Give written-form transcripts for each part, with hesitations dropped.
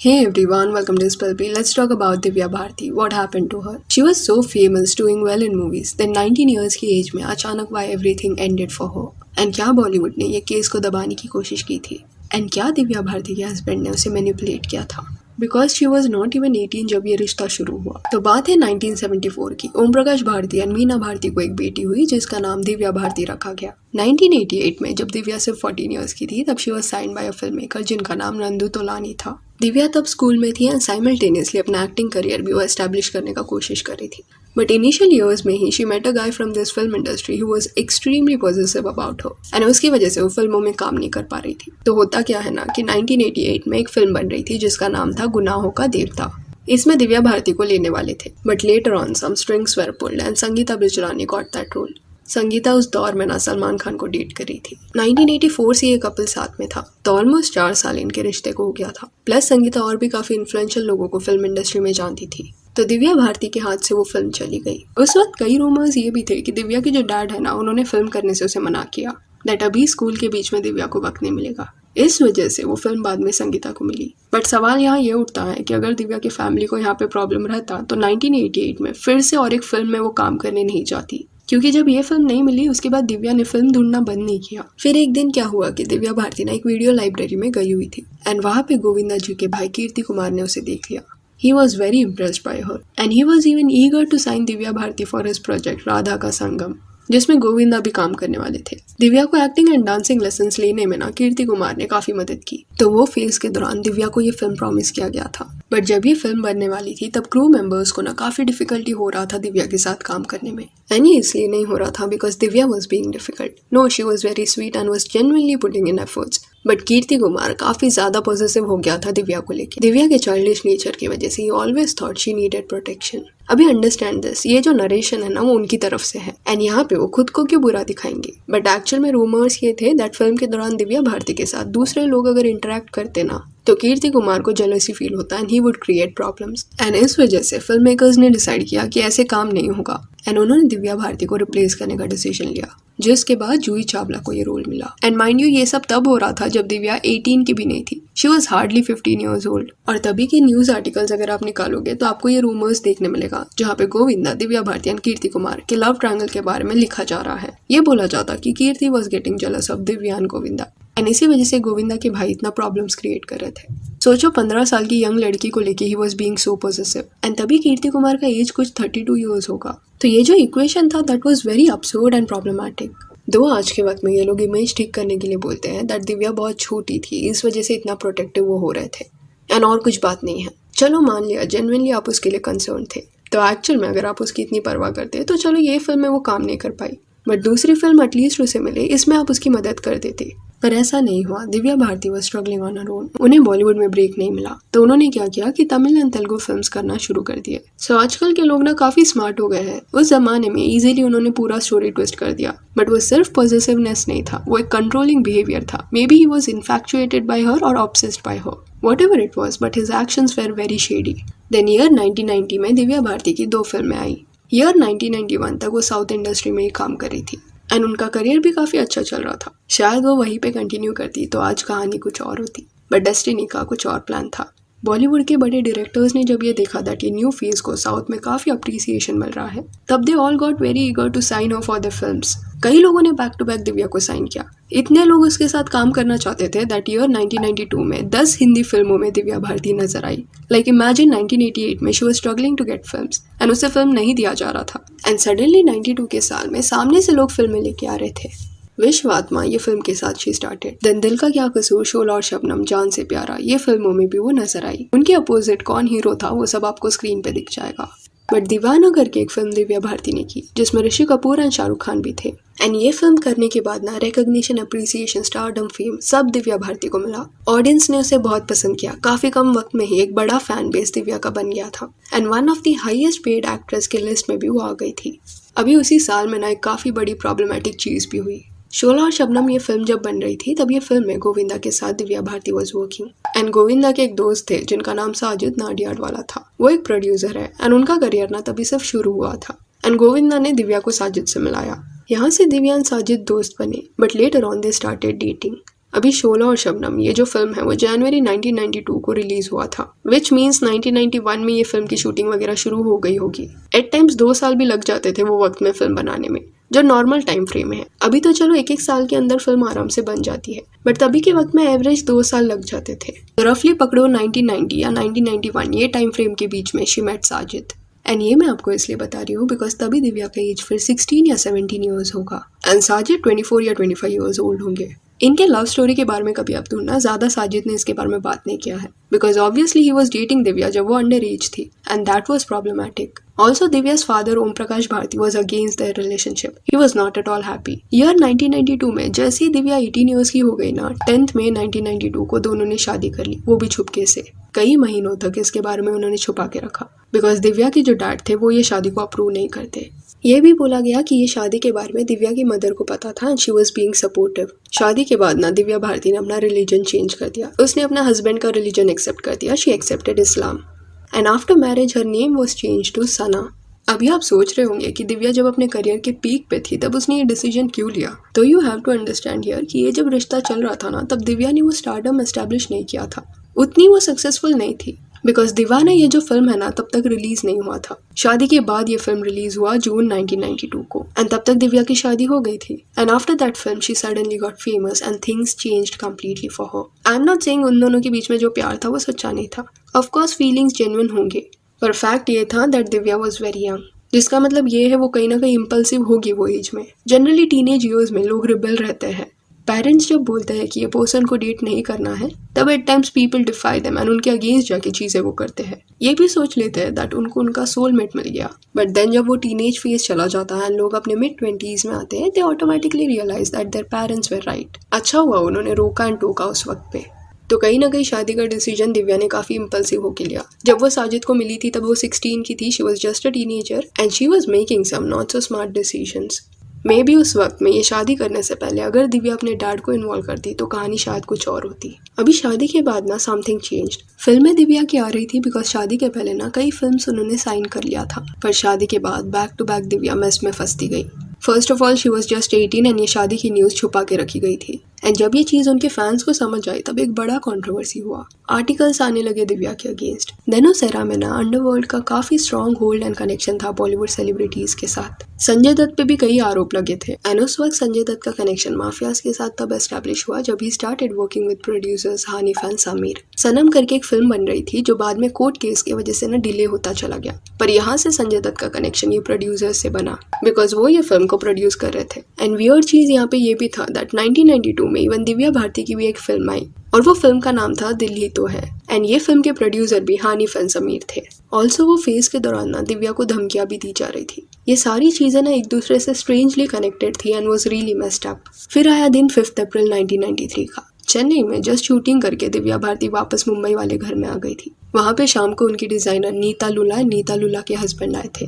Hey everyone, welcome to Spellbee. Let's talk about Divya Bharti. What happened to her? She was so famous, doing well in movies. Then 19 years की as में अचानक why everything ended for her. And क्या बॉलीवुड ने ये case को दबाने की कोशिश की थी? And क्या दिव्या भारती के हस्बैंड ने उसे मैनिपुलेट किया था? Because she was not even 18 जब ये रिश्ता शुरू हुआ। तो बात है 1974 की। ओम प्रकाश भारती और मीना भारती को एक बेटी हुई जिसका नाम दिव्या भारती रखा गया। 1988 में जब दिव्या सिर्फ 14 इयर्स की थी तब she was signed by a film maker जिनका नाम नंदू तोलानी था। दिव्या तब स्कूल में थी एंड साइमल्टेनियसली अपना एक्टिंग करियर भी वो एस्टैब्लिश करने का कोशिश कर रही थी। बट इनिशियल ईयर्स में ही she met a guy from this film industry who was extremely positive about her and उसकी वजह से वो फिल्मों में काम नहीं कर पा रही थी। तो होता क्या है ना कि 1988 में एक फिल्म बन रही थी जिसका नाम था गुनाहों का देवता। इसमें दिव्या भारती को लेने वाले थे but later on some strings were pulled and Sangeeta Bijlani got that role. Sangeeta उस दौर में ना सलमान खान को डेट कर रही थी। 1984 से ये कपल साथ में था तो ऑलमोस्ट 4 साल इनके रिश्ते को हो गया था। प्लस संगीता और भी काफी इन्फ्लुएंशियल लोगों को फिल्म इंडस्ट्री में जानती थी। तो दिव्या भारती के हाथ से वो फिल्म चली गई। उस वक्त कई रूमर्स ये भी थे कि दिव्या के जो डैड है ना उन्होंने फिल्म करने से उसे मना किया, दैट अभी स्कूल के बीच में दिव्या को वक्त नहीं मिलेगा। इस वजह से वो फिल्म बाद में संगीता को मिली। बट सवाल यहाँ ये उठता है कि अगर दिव्या की फैमिली को यहाँ पे प्रॉब्लम रहता तो 1988 में फिर से और एक फिल्म में वो काम करने नहीं चाहती, क्योंकि जब ये फिल्म नहीं मिली उसके बाद दिव्या ने फिल्म ढूंढना बंद नहीं किया। फिर एक दिन क्या हुआ कि दिव्या भारती ना एक वीडियो लाइब्रेरी में गई हुई थी एंड वहाँ पे गोविंदा जी के भाई कीर्ति कुमार ने उसे देख लिया। He was very impressed by her and he was even eager to sign Divya Bharti for his project Radha का संगम, जिसमें गोविंदा भी काम करने वाले थे। दिव्या को एक्टिंग एंड डांसिंग लेसन्स लेने में ना कीर्ति कुमार ने काफी मदद की। तो वो फेज के दौरान दिव्या को ये फिल्म प्रॉमिस किया गया था। बट जब ये फिल्म बनने वाली थी तब क्रू मेंबर्स को ना काफी डिफिकल्टी हो रहा था दिव्या के साथ काम करने में। एंड ये इसलिए नहीं हो रहा था because Divya was being difficult. No, she was very sweet and was genuinely putting in efforts. But Kirti Kumar काफी ज्यादा पॉजिटिव हो गया था दिव्या को लेकर। दिव्या के चाइल्डिश नेचर की वजह से ही always thought she needed protection. अभी अंडरस्टैंड दिस, ये जो नरेशन है ना वो उनकी तरफ से है एंड यहाँ पे वो खुद को क्यों बुरा दिखाएंगे। बट एक्चुअल में रूमर्स ये थे दैट फिल्म के दौरान दिव्या भारती के साथ दूसरे लोग अगर इंटरेक्ट करते ना तो कीर्ति कुमार को जेलसी फील होता and he would create problems. And इस वजह से फिल्म मेकर्स ने डिसाइड किया कि ऐसे काम नहीं होगा एंड उन्होंने दिव्या भारती को रिप्लेस करने का डिसीजन लिया, जिसके बाद जूही चावला को ये रोल मिला। एंड माइंड यू ये सब तब हो रहा था जब दिव्या 18 की भी नहीं थी। She was hardly 15 years old. और तभी के न्यूज आर्टिकल्स अगर आप निकालोगे तो आपको ये रूमर्स देखने मिलेगा जहाँ पे गोविंदा, दिव्या भारती एंड कीर्ति कुमार के लव ट्रायंगल के बारे में लिखा जा रहा है। ये बोला जाता कि Kirti was getting jealous of Divya and Govinda and इसी वजह से गोविंदा के भाई इतना प्रॉब्लम्स क्रिएट कर रहे थे। सोचो 15 साल की यंग लड़की को लेके he was being so positive and तभी कीर्ति कुमार का एज कुछ 32 ईयर्स होगा। तो ये जो इक्वेशन था that was very absurd and problematic. दो आज के वक्त में ये लोग इमेज ठीक करने के लिए बोलते हैं दैट दिव्या बहुत छोटी थी इस वजह से इतना प्रोटेक्टिव वो हो रहे थे एंड और कुछ बात नहीं है। चलो मान लिया जेन्युइनली आप उसके लिए कंसर्न थे, तो एक्चुअल में अगर आप उसकी इतनी परवाह करते तो चलो ये फिल्म में वो काम नहीं कर पाई बट दूसरी फिल्म एटलीस्ट उसे मिले, इसमें आप उसकी मदद कर देते। पर ऐसा नहीं हुआ। Divya Bharti was struggling on her own. उन्हें बॉलीवुड में ब्रेक नहीं मिला तो उन्होंने क्या किया कि तमिल एंड तेलुगु फिल्म्स करना शुरू कर दिए। सो आजकल के लोग ना काफी स्मार्ट हो गए हैं। उस जमाने में इजीली उन्होंने पूरा स्टोरी ट्विस्ट कर दिया। बट वो सिर्फ पॉजिटिवनेस नहीं था, वो एक कंट्रोलिंग बिहेवियर था। Maybe he was infatuated by her or obsessed by her, whatever it was, but his actions were very shady. Then year 1990 में दिव्या भारती की 2 फिल्में आई। ईयर 1991 तक वो साउथ इंडस्ट्री में ही काम कर रही थी एंड उनका करियर भी काफी अच्छा चल रहा था। शायद वो वहीं पे कंटिन्यू करती तो आज कहानी कुछ और होती, बट डेस्टिनी का कुछ और प्लान था। बॉलीवुड के बड़े डायरेक्टर्स ने जब ये देखा दैट ये न्यू फेज को साउथ में काफी अप्रिसिएशन मिल रहा है तब they all got very eager to sign off for the films. कई लोगों ने बैक टू बैक दिव्या को साइन किया। इतने लोग उसके साथ काम करना चाहते थे दैट ईयर 1992 में 10 हिंदी फिल्मों में दिव्या भारती नजर आई। लाइक इमेजिन 1988 में she was struggling to get films and उसे फिल्म नहीं दिया जा रहा था एंड सडनली 92 के साल में सामने से लोग फिल्में लेके आ रहे थे। विश्वात्मा ये फिल्म के साथ शी स्टार्टेड। देन दिल का क्या कसूर, शोला और शबनम, जान से प्यारा, ये फिल्मों में भी वो नजर आई। उनके अपोजिट कौन हीरो था वो सब आपको स्क्रीन पे दिख जाएगा। बट दीवाना करके एक फिल्म दिव्या भारती ने की जिसमें ऋषि कपूर एंड शाहरुख खान भी थे एंड ये फिल्म करने के बाद ना रिकॉग्निशन, अप्रिसिएशन, स्टारडम, फेम सब दिव्या भारती को मिला। ऑडियंस ने उसे बहुत पसंद किया। काफी कम वक्त में ही एक बड़ा फैन बेस दिव्या का बन गया था and one of the highest paid actress के लिस्ट में भी वो आ गई थी। अभी उसी साल में ना एक काफी बड़ी प्रॉब्लमेटिक चीज भी हुई। शोला और शबनम ये फिल्म जब बन रही थी तब ये फिल्म में गोविंदा के साथ Divya Bharti was working and Govinda के एक दोस्त थे जिनका नाम साजिद नाडियाडवाला था। वो एक प्रोड्यूसर है एंड उनका करियर ना तभी सिर्फ शुरू हुआ था एंड गोविंदा ने दिव्या को साजिद से मिलाया। यहाँ से दिव्या एंड साजिद दोस्त बने but later on they started dating. अभी शोला और शबनम ये जो फिल्म है वो जनवरी 1992 को रिलीज हुआ था, विच मीन्स 1991 में ये फिल्म की शूटिंग वगैरह शुरू हो गई होगी। एट टाइम्स 2 साल भी लग जाते थे वो वक्त में फिल्म बनाने में, जो नॉर्मल टाइम फ्रेम है। अभी तो चलो 1-1 साल के अंदर फिल्म आराम से बन जाती है, बट तभी के वक्त में एवरेज 2 साल लग जाते थे। तो रफली पकड़ो 1990 या 1991 ये टाइम फ्रेम के बीच में शी मेट साजिद। एंड ये मैं आपको इसलिए बता रही हूँ बिकॉज तभी दिव्या का एज फिर 16 या 17 ईयर्स होगा एंड साजिद 24 या 25 ईयर्स ओल्ड होंगे। इनके लव स्टोरी के बारे में कभी आप ढूंढना, ज्यादा साजिद ने इसके बारे में बात नहीं किया है because obviously he was dating Divya जब वो अंडर एज थी and that was problematic. Also दिव्या's father Om Prakash Bharti was against their relationship, he was not at all happy. Year 1992 में जैसे ही दिव्या 18 ईयर्स की हो गई ना, 10th मई 1992 को दोनों ने शादी कर ली, वो भी छुपके से। कई महीनों तक इसके बारे में उन्होंने छुपा के रखा बिकॉज दिव्या के जो डैड थे वो ये शादी को अप्रूव नहीं करते। ये भी बोला गया कि ये शादी के बारे में दिव्या की मदर को पता था and she was being supportive. शादी के बाद ना दिव्या भारती ने अपना रिलीजन चेंज कर दिया, उसने अपना हस्बैंड का रिलीजन एक्सेप्ट कर दिया, she accepted Islam and after marriage her name was change to Sana. अभी आप सोच रहे होंगे कि दिव्या जब अपने करियर के पीक पे थी तब उसने ये डिसीजन क्यों लिया, तो you have to understand here कि ये जब रिश्ता चल रहा था ना तब दिव्या ने वो स्टारडम एस्टैब्लिश नहीं किया था, उतनी वो सक्सेसफुल नहीं थी बिकॉज दीवाना ये जो फिल्म है ना तब तक रिलीज नहीं हुआ था। शादी के बाद ये फिल्म रिलीज हुआ जून 1992 को एंड तब तक दिव्या की शादी हो गई थी and after that film she suddenly got famous and things changed completely for her. I am not saying उन दोनों के बीच में जो प्यार था वो सच्चा नहीं था, ऑफ कोर्स फीलिंग्स जेन्युइन होंगे, पर फैक्ट ये था that Divya was very young, जिसका मतलब ये है वो कहीं ना कहीं इम्पल्सिव होगी वो एज में। जनरली टीनेज ईयर्स में लोग रिबेल रहते हैं। पेरेंट्स जब बोलते हैं कि ये पर्सन को डेट नहीं करना है तब at times people defy them and उनके अगेंस्ट जाके चीजें वो करते हैं। ये भी सोच लेते हैं दैट उनको उनका सोलमेट मिल गया, बट देन जब वो टीनेज फेज चला जाता है एंड लोग अपने मिड 20s में आते हैं they automatically realise that their parents were right. अच्छा हुआ उन्होंने रोका एंड टोका उस वक्त पे। तो कहीं ना कहीं शादी का डिसीजन दिव्या ने काफी इम्पल्सिव होकर लिया। जब वो साजिद को मिली थी तब वो 16 की थी, she was just a teenager and she was making some not so smart decisions. Maybe उस वक्त में ये शादी करने से पहले अगर दिव्या अपने डैड को इन्वॉल्व करती तो कहानी शायद कुछ और होती। अभी शादी के बाद ना समथिंग चेंज्ड। फिल्में दिव्या की आ रही थी बिकॉज शादी के पहले ना कई फिल्म्स उन्होंने साइन कर लिया था, पर शादी के बाद back to back Divya mess में फंसती गई। First of all she was just 18 and ये शादी की न्यूज़ छुपा के रखी गई थी एंड जब ये चीज़ उनके फैंस को समझ आई तब एक बड़ा कंट्रोवर्सी हुआ, आर्टिकल्स आने लगे दिव्या के अगेंस्ट। देन उस एरा में ना अंडरवर्ल्ड का काफी स्ट्रॉन्ग होल्ड एंड कनेक्शन था बॉलीवुड सेलिब्रिटीज के साथ। संजय दत्त पे भी कई आरोप लगे थे एंड उस वक्त संजय दत्त का कनेक्शन माफियाज के साथ तब एस्टैब्लिश हुआ जब he started working with producers Hanif and Sameer. Sanam करके एक फिल्म बन रही थी जो बाद में कोर्ट केस की वजह से ना डिले होता चला गया, पर यहाँ से संजय दत्त का कनेक्शन ये प्रोड्यूसर्स से बना बिकॉज वो ये फिल्म को प्रोड्यूस कर रहे थे। एंड वियर्ड चीज यहाँ पे ये भी था दैट 1992 में इवन दिव्या भारती की भी एक फिल्म आई और वो फिल्म का नाम था दिल ही तो है एंड ये फिल्म के प्रोड्यूसर भी हानिफ एंड समीर थे। ऑल्सो वो फेज के दौरान ना दिव्या को धमकियां भी दी जा रही थी। ये सारी चीजें ना एक दूसरे से स्ट्रेंजली कनेक्टेड थी and was really messed up. फिर आया दिन 5 अप्रैल 1993 का। चेन्नई में जस्ट शूटिंग करके दिव्या भारती वापस मुंबई वाले घर में आ गई थी। वहाँ पे शाम को उनकी डिजाइनर नीता लुला के हस्बैंड आए थे।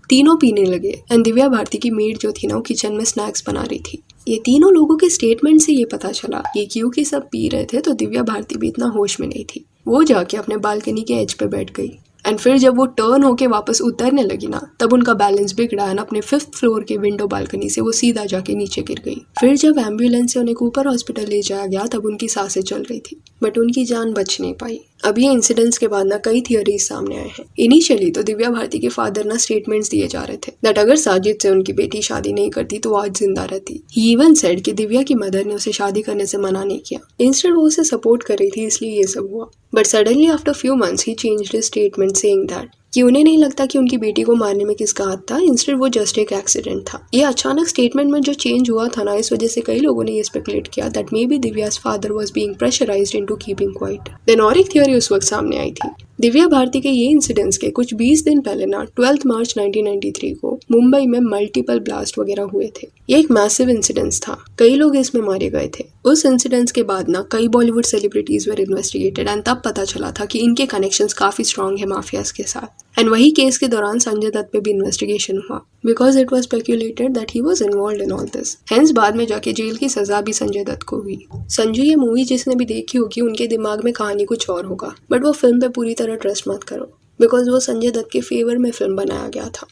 तीनों पीने लगे एंड दिव्या भारती की मेड जो थी ना वो किचन में स्नैक्स बना रही थी। ये तीनों लोगों के स्टेटमेंट से ये पता चला कि क्योंकि सब पी रहे थे तो दिव्या भारती भी इतना होश में नहीं थी। वो जाके अपने बालकनी के एज पे बैठ गई एंड फिर जब वो टर्न होके वापस उतरने लगी ना तब उनका बैलेंस बिगड़ा एंड अपने 5th फ्लोर के विंडो बालकनी से वो सीधा जाके नीचे गिर गई। फिर जब एम्बुलेंस से उन्हें कूपर हॉस्पिटल ले जाया गया तब उनकी सांसें चल रही थी बट उनकी जान बच नहीं पाई। अब ये इंसिडेंट्स के बाद ना कई थियरीज सामने आए हैं। इनिशियली तो दिव्या भारती के फादर ना स्टेटमेंट्स दिए जा रहे थे दैट अगर साजिद से उनकी बेटी शादी नहीं करती तो वो आज जिंदा रहती। ही इवन सेड कि दिव्या की मदर ने उसे शादी करने से मना नहीं किया, इंस्टेड वो उसे सपोर्ट कर रही थी इसलिए ये सब हुआ। But suddenly after few months he changed his statement saying that कि उन्हें नहीं लगता कि उनकी बेटी को मारने में किसका हाथ था, इंस्टेड वो जस्ट एक एक्सीडेंट था। ये अचानक स्टेटमेंट में जो चेंज हुआ था ना इस वजह से कई लोगों ने ये स्पेकुलेट किया दैट मे बी दिव्या's father was being pressurised into keeping quiet. Then और एक थ्योरी उस वक्त सामने आई थी। दिव्या भारती के ये इंसिडेंट्स के कुछ 20 दिन पहले ना 12 मार्च 1993 को मुंबई में मल्टीपल ब्लास्ट वगैरह हुए थे। ये एक मैसिव इंसिडेंट्स था, कई लोग इसमें मारे गए थे। उस इंसिडेंट्स के बाद ना कई Bollywood celebrities were investigated and तब पता चला था कि इनके कनेक्शंस काफी स्ट्रॉन्ग है माफियाज के साथ। एंड वही केस के दौरान संजय दत्त पे भी इन्वेस्टिगेशन हुआ because it was speculated that he was involve in all this. Hence बाद में जाके जेल की सजा भी संजय दत्त को हुई। संजू ये मूवी जिसने भी देखी होगी उनके दिमाग में कहानी कुछ और होगा, बट वो फिल्म पे पूरी तरह ट्रस्ट मत करो। बिकॉज वो संजय दत्त के फेवर में फिल्म बनाया गया था।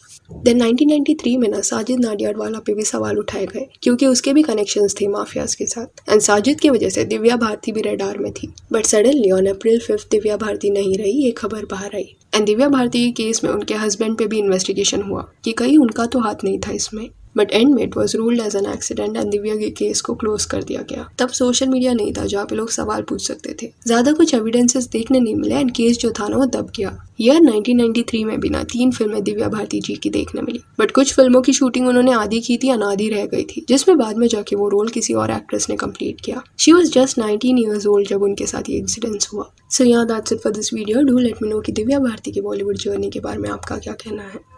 देन 1993 में ना साजिद नाडियाडवाला पे भी सवाल उठाए गए क्योंकि उसके भी कनेक्शंस थे माफियाज के साथ एंड साजिद की वजह से दिव्या भारती भी रडार में थी। But suddenly on April 5 Divya Bharti नहीं रही, ये खबर बाहर आई एंड दिव्या भारती के केस में उनके हस्बैंड पे भी इन्वेस्टिगेशन हुआ कि कहीं उनका तो हाथ नहीं था इसमें। बट एंड में it was ruled as an accident and Divya के केस को क्लोज कर दिया गया। तब सोशल मीडिया नहीं था जहाँ पे लोग सवाल पूछ सकते थे, ज्यादा कुछ एविडेंसेस देखने नहीं मिले एंड केस जो था ना वो दब गया। ईयर 1993 में भी ना 3 फिल्में दिव्या भारती जी की देखने मिली, बट कुछ फिल्मों की शूटिंग उन्होंने आधी की थी, अनाधी रह गई थी, जिसमें बाद में जाके वो रोल किसी और एक्ट्रेस ने कंप्लीट किया। She was just 19 years old जब उनके साथ ये इंसिडेंस हुआ। सो yeah, that's it for this video. Do let me know कि दिव्या भारती की बॉलीवुड जर्नी के बारे में आपका क्या कहना है।